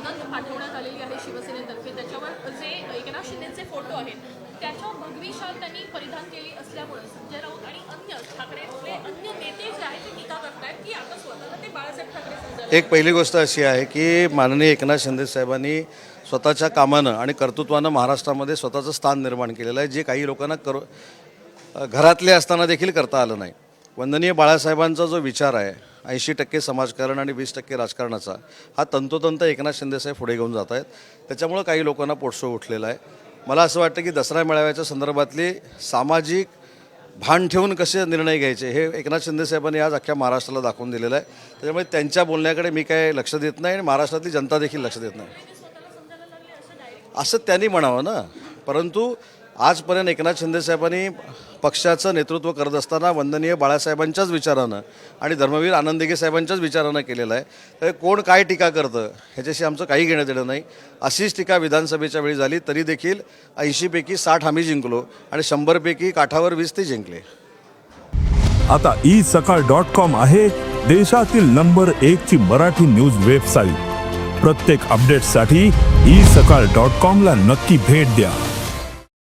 नोंद पाठवण्यात आलेली आहे शिवसेनेतर्फे. त्याच्यावर जे एकनाथ शिंदेचे फोटो आहेत त्याच्यावर भगवी शाल त्यांनी परिधान केली असल्यामुळे संजय राऊत आणि अन्य ठाकरेतले अन्य नेते जे आहेत ते टीका करतायत की आता स्वतःला ते बाळासाहेब ठाकरे समजायला. एक पहिली गोष्ट अशी आहे की माननीय एकनाथ शिंदे साहेबांनी स्वतःच्या कामानं आणि कर्तृत्वानं महाराष्ट्रामध्ये स्वतःचं स्थान निर्माण केलेलं आहे, जे काही लोकांना घरातले असताना देखील करता आलं नाही. वंदनीय बाळासाहेबांचा जो विचार आहे 80% समाजकारण आणि 20% राजकारणाचा, हा तंतोतंत एकनाथ शिंदेसाहेब पुढे घेऊन जात आहेत. त्याच्यामुळं काही लोकांना पोटसो उठलेला आहे. मला असं वाटतं की दसरा मेळाव्याच्या संदर्भातली सामाजिक भान ठेवून कसे निर्णय घ्यायचे हे एकनाथ शिंदे साहेबांनी आज अख्ख्या महाराष्ट्राला दाखवून दिलेलं आहे. त्याच्यामुळे त्यांच्या बोलण्याकडे मी काय लक्ष देत नाही आणि महाराष्ट्रातली जनता देखील लक्ष देत नाही. असं त्यांनी म्हणावं ना. परंतु आजपर्यंत एकनाथ शिंदे साहेबांनी पक्षाचं नेतृत्व करत असताना वंदनीय बाळासाहेबांच्याच विचारानं आणि धर्मवीर आनंद साहेबांच्याच विचारानं केलेलं आहे. तर कोण काय टीका करतं ह्याच्याशी आमचं काही घेणं देणं नाही. अशीच टीका विधानसभेच्या वेळी झाली तरी देखील 80पैकी 60 आम्ही जिंकलो आणि 100पैकी काठावर 20 ते जिंकले. आता isakal.com आहे देशातील नंबर 1 ची मराठी न्यूज वेबसाईट. प्रत्येक अपडेटसाठी isakal.com ला नक्की भेट द्या.